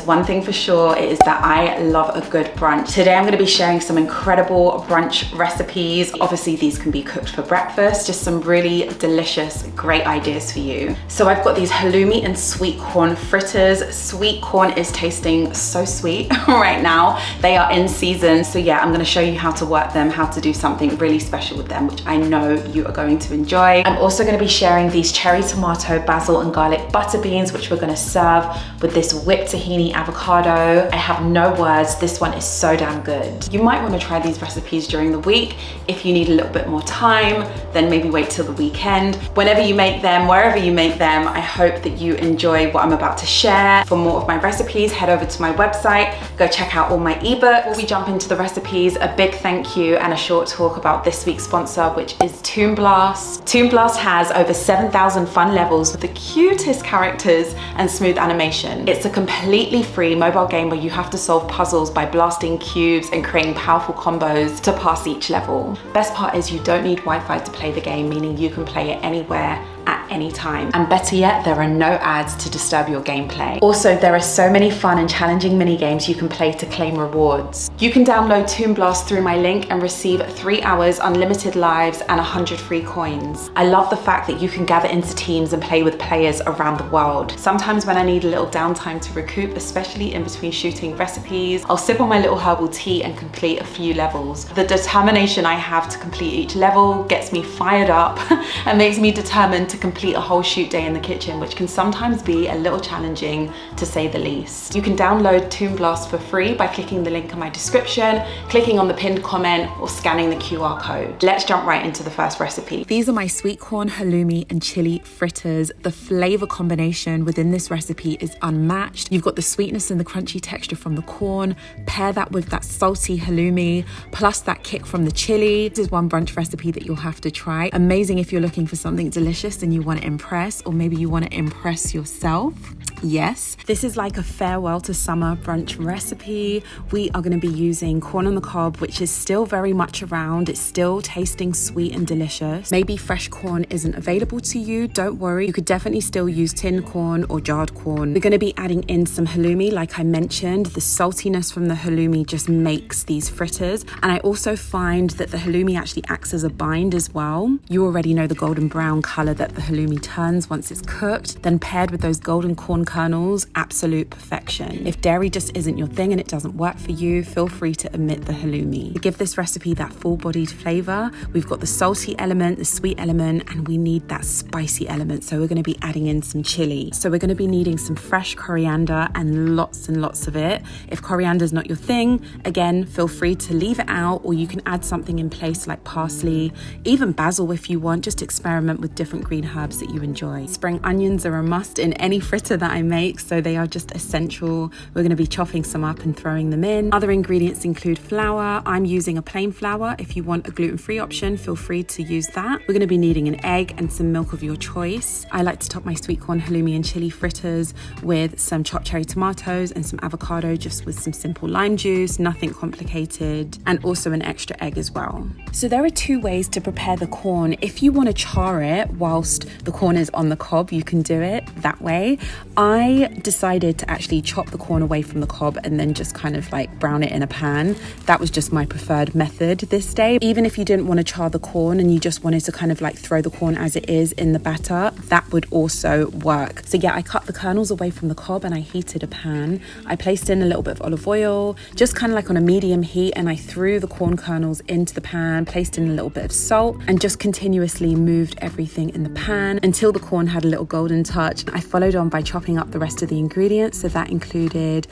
one thing for sure, it is that I love a good brunch. Today I'm going to be sharing some incredible brunch recipes. Obviously these can be cooked for breakfast, just some really delicious, great ideas for you. So I've got these halloumi and sweet corn fritters. Sweet corn is tasting so sweet right now. They are in season. So yeah, I'm going to show you how to work them, how to do something really special with them, which I know you are going to enjoy. I'm also going to be sharing these cherry tomato, basil and garlic butter beans, which we're going to serve with this whipped tahini avocado. I have no words, this one is so damn good. You might want to try these recipes during the week. If you need a little bit more time, then maybe wait till the weekend. Whenever you make them, wherever you make them, I hope that you enjoy what I'm about to share. For more of my recipes, head over to my website, go check out all my ebooks. Before we jump into the recipes, a big thank you and a short talk about this week's sponsor, which is Toon Blast. Toon Blast has over 7,000 fun levels with the cutest characters and smooth animation. It's a completely free mobile game where you have to solve puzzles by blasting cubes and creating powerful combos to pass each level. Best part is you don't need Wi-Fi to play the game, meaning you can play it anywhere at any time. And better yet, there are no ads to disturb your gameplay. Also, there are so many fun and challenging mini games you can play to claim rewards. You can download Toon Blast through my link and receive 3 hours unlimited lives and 100 free coins. I love the fact that you can gather into teams and play with players around the world. Sometimes when I need a little downtime to recoup, especially in between shooting recipes, I'll sip on my little herbal tea and complete a few levels. The determination I have to complete each level gets me fired up and makes me determined to complete a whole shoot day in the kitchen, which can sometimes be a little challenging to say the least. You can download Toon Blast for free by clicking the link in my description, clicking on the pinned comment, or scanning the QR code. Let's jump right into the first recipe. These are my sweet corn, halloumi and chili fritters. The flavor combination within this recipe is unmatched. You've got the sweetness and the crunchy texture from the corn, pair that with that salty halloumi, plus that kick from the chili. This is one brunch recipe that you'll have to try. Amazing if you're looking for something delicious and you want to impress, or maybe you want to impress yourself. Yes, this is like a farewell to summer brunch recipe. We are going to be using corn on the cob, which is still very much around. It's still tasting sweet and delicious. Maybe fresh corn isn't available to you. Don't worry, you could definitely still use tinned corn or jarred corn. We're going to be adding in some halloumi, like I mentioned. The saltiness from the halloumi just makes these fritters. And I also find that the halloumi actually acts as a bind as well. You already know the golden brown color that the halloumi turns once it's cooked. Then paired with those golden corn kernels, absolute perfection. If dairy just isn't your thing and it doesn't work for you, feel free to omit the halloumi. To give this recipe that full-bodied flavor, we've got the salty element, the sweet element, and we need that spicy element. So we're going to be adding in some chili. So we're going to be needing some fresh coriander and lots of it. If coriander is not your thing, again, feel free to leave it out, or you can add something in place like parsley, even basil if you want. Just experiment with different green herbs that you enjoy. Spring onions are a must in any fritter that I make, so they are just essential. We're going to be chopping some up and throwing them in. Other ingredients include flour. I'm using a plain flour. If you want a gluten-free option, feel free to use that. We're going to be needing an egg and some milk of your choice. I like to top my sweet corn, halloumi and chili fritters with some chopped cherry tomatoes and some avocado, just with some simple lime juice, nothing complicated, and also an extra egg as well. So there are 2 ways to prepare the corn. If you want to char it whilst the corn is on the cob, you can do it that way. I decided to actually chop the corn away from the cob and then just kind of like brown it in a pan. That was just my preferred method this day. Even if you didn't want to char the corn and you just wanted to kind of like throw the corn as it is in the batter, that would also work. So yeah, I cut the kernels away from the cob and I heated a pan. I placed in a little bit of olive oil, just kind of like on a medium heat, and I threw the corn kernels into the pan, placed in a little bit of salt, and just continuously moved everything in the pan until the corn had a little golden touch. I followed on by chopping up the rest of the ingredients. So that included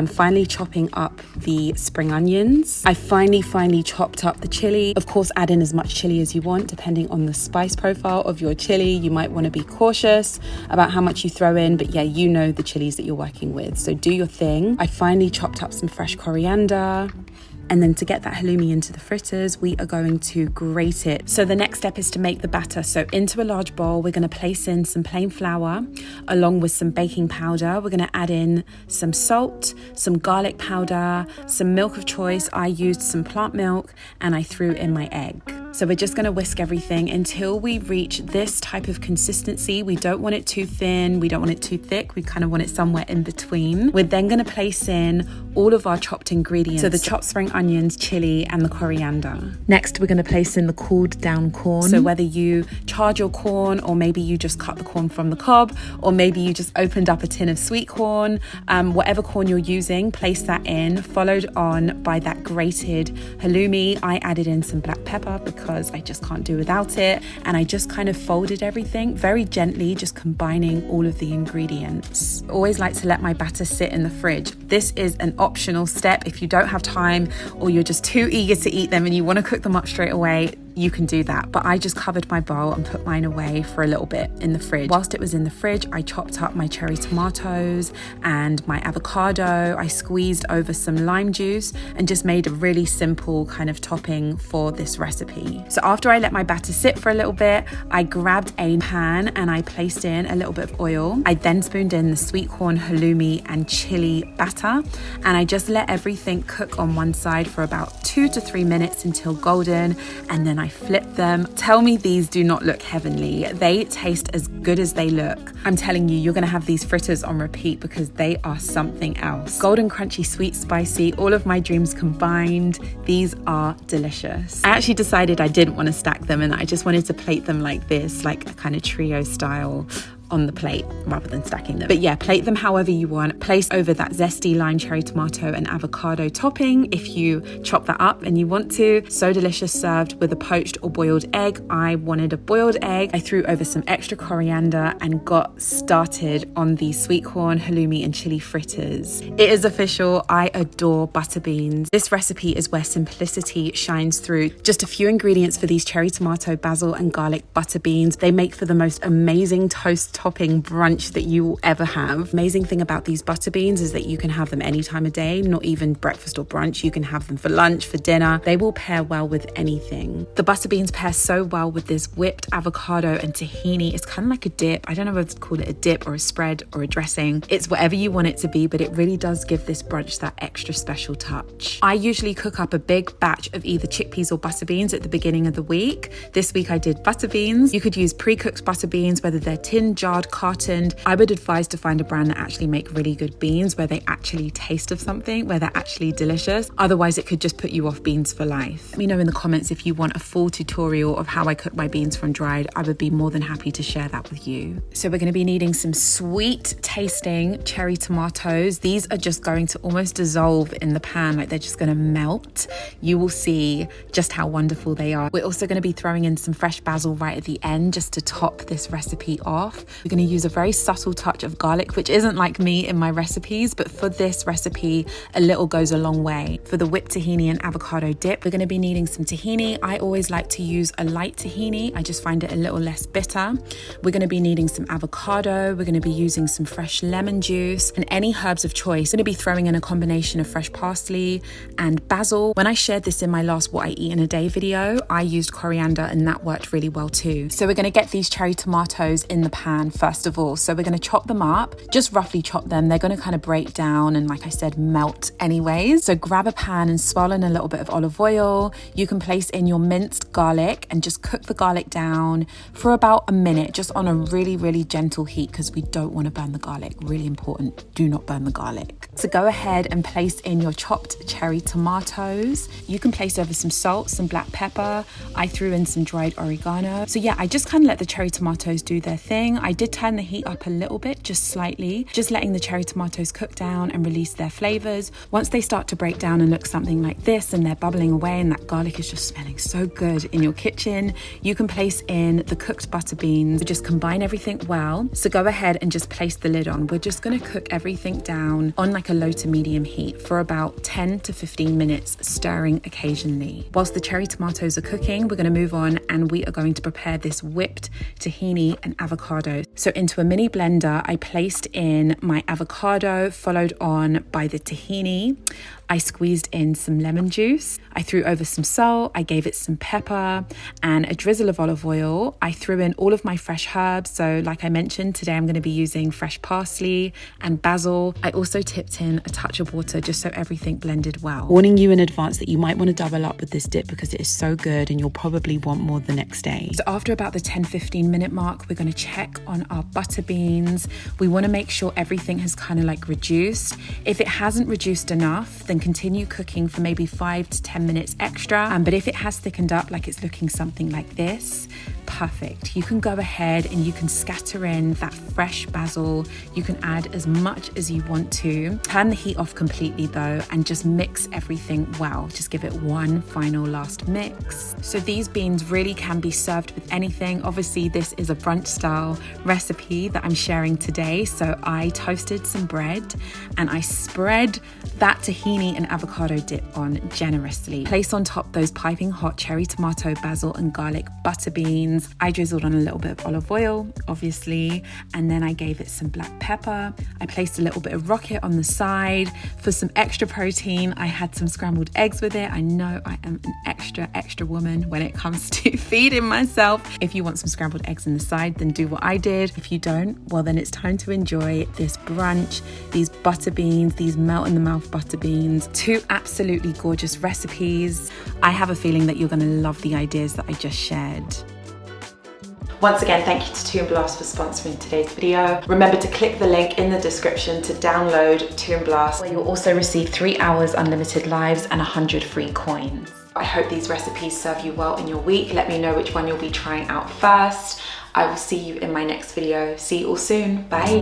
finally chopping up the spring onions. I finally chopped up the chili. Of course, add in as much chili as you want, depending on the spice profile of your chili. You might want to be cautious about how much you throw in, but yeah, you know the chilies that you're working with, so do your thing. I finally chopped up some fresh coriander. And then to get that halloumi into the fritters, we are going to grate it. So the next step is to make the batter. So into a large bowl, we're going to place in some plain flour along with some baking powder. We're going to add in some salt, some garlic powder, some milk of choice. I used some plant milk and I threw in my egg. So we're just gonna whisk everything until we reach this type of consistency. We don't want it too thin, we don't want it too thick, we kind of want it somewhere in between. We're then gonna place in all of our chopped ingredients. So the chopped spring onions, chili, and the coriander. Next, we're gonna place in the cooled down corn. So whether you charred your corn, or maybe you just cut the corn from the cob, or maybe you just opened up a tin of sweet corn, whatever corn you're using, place that in, followed on by that grated halloumi. I added in some black pepper because I just can't do without it. And I just kind of folded everything very gently, just combining all of the ingredients. I always like to let my batter sit in the fridge. This is an optional step. If you don't have time or you're just too eager to eat them and you want to cook them up straight away, you can do that. But I just covered my bowl and put mine away for a little bit in the fridge. Whilst it was in the fridge, I chopped up my cherry tomatoes and my avocado. I squeezed over some lime juice and just made a really simple kind of topping for this recipe. So after I let my batter sit for a little bit, I grabbed a pan and I placed in a little bit of oil. I then spooned in the sweet corn, halloumi, and chili batter, and I just let everything cook on one side for about 2 to 3 minutes until golden, and then I flip them. Tell me these do not look heavenly. They taste as good as they look. I'm telling you, you're gonna have these fritters on repeat because they are something else. Golden, crunchy, sweet, spicy, all of my dreams combined. These are delicious. I actually decided I didn't want to stack them and I just wanted to plate them like this, like a kind of trio style on the plate rather than stacking them. But yeah, plate them however you want. Place over that zesty lime, cherry tomato, and avocado topping if you chop that up and you want to. So delicious, served with a poached or boiled egg. I wanted a boiled egg. I threw over some extra coriander and got started on the sweet corn, halloumi, and chili fritters. It is official. I adore butter beans. This recipe is where simplicity shines through. Just a few ingredients for these cherry tomato, basil, and garlic butter beans. They make for the most amazing toast topping brunch that you will ever have. Amazing thing about these butter beans is that you can have them any time of day, not even breakfast or brunch. You can have them for lunch, for dinner. They will pair well with anything. The butter beans pair so well with this whipped avocado and tahini. It's kind of like a dip. I don't know whether to call it a dip or a spread or a dressing. It's whatever you want it to be, but it really does give this brunch that extra special touch. I usually cook up a big batch of either chickpeas or butter beans at the beginning of the week. This week I did butter beans. You could use pre-cooked butter beans, whether they're tinned, jarred, cartoned. I would advise to find a brand that actually make really good beans, where they actually taste of something, where they're actually delicious. Otherwise, it could just put you off beans for life. Let me know in the comments if you want a full tutorial of how I cook my beans from dried. I would be more than happy to share that with you. So we're going to be needing some sweet tasting cherry tomatoes. These are just going to almost dissolve in the pan, like they're just going to melt. You will see just how wonderful they are. We're also going to be throwing in some fresh basil right at the end just to top this recipe off. We're going to use a very subtle touch of garlic, which isn't like me in my recipes, but for this recipe, a little goes a long way. For the whipped tahini and avocado dip, we're going to be needing some tahini. I always like to use a light tahini. I just find it a little less bitter. We're going to be needing some avocado. We're going to be using some fresh lemon juice and any herbs of choice. I'm going to be throwing in a combination of fresh parsley and basil. When I shared this in my last What I Eat in a Day video, I used coriander and that worked really well too. So we're going to get these cherry tomatoes in the pan first of all. So we're going to chop them up, just roughly chop them. They're going to kind of break down and, like I said, melt anyways. So grab a pan and swirl in a little bit of olive oil. You can place in your minced garlic and just cook the garlic down for about a minute, just on a really, really gentle heat, because we don't want to burn the garlic. Really important, do not burn the garlic. So go ahead and place in your chopped cherry tomatoes. You can place over some salt, some black pepper. I threw in some dried oregano. So yeah, I just kind of let the cherry tomatoes do their thing. I did turn the heat up a little bit, just slightly, just letting the cherry tomatoes cook down and release their flavors. Once they start to break down and look something like this and they're bubbling away and that garlic is just smelling so good in your kitchen, you can place in the cooked butter beans. Just combine everything well. So go ahead and just place the lid on. We're just going to cook everything down on like a low to medium heat for about 10 to 15 minutes, stirring occasionally. Whilst the cherry tomatoes are cooking, we're going to move on and we are going to prepare this whipped tahini and avocado. So into a mini blender, I placed in my avocado, followed on by the tahini. I squeezed in some lemon juice. I threw over some salt. I gave it some pepper and a drizzle of olive oil. I threw in all of my fresh herbs. So like I mentioned, today I'm going to be using fresh parsley and basil. I also tipped in a touch of water just so everything blended well. Warning you in advance that you might want to double up with this dip because it is so good and you'll probably want more the next day. So after about the 10-15 minute mark, we're going to check on our butter beans. We want to make sure everything has kind of like reduced. If it hasn't reduced enough, then continue cooking for maybe 5 to 10 minutes extra. But if it has thickened up, like it's looking something like this, perfect. You can go ahead and you can scatter in that fresh basil. You can add as much as you want to. Turn the heat off completely though and just mix everything well. Just give it one final last mix. So these beans really can be served with anything. Obviously this is a brunch style recipe that I'm sharing today. So I toasted some bread and I spread that tahini and avocado dip on generously. Place on top those piping hot cherry tomato, basil and garlic butter beans. I drizzled on a little bit of olive oil, obviously, and then I gave it some black pepper. I placed a little bit of rocket on the side. For some extra protein, I had some scrambled eggs with it. I know I am an extra woman when it comes to feeding myself. If you want some scrambled eggs in the side, then do what I did. If you don't, well then it's time to enjoy this brunch, these butter beans, these melt in the mouth butter beans. Two absolutely gorgeous recipes. I have a feeling that you're going to love the ideas that I just shared. Once again, thank you to Toon Blast for sponsoring today's video. Remember to click the link in the description to download Toon Blast, where you'll also receive 3 hours unlimited lives and 100 free coins. I hope these recipes serve you well in your week. Let me know which one you'll be trying out first. I will see you in my next video. See you all soon. Bye.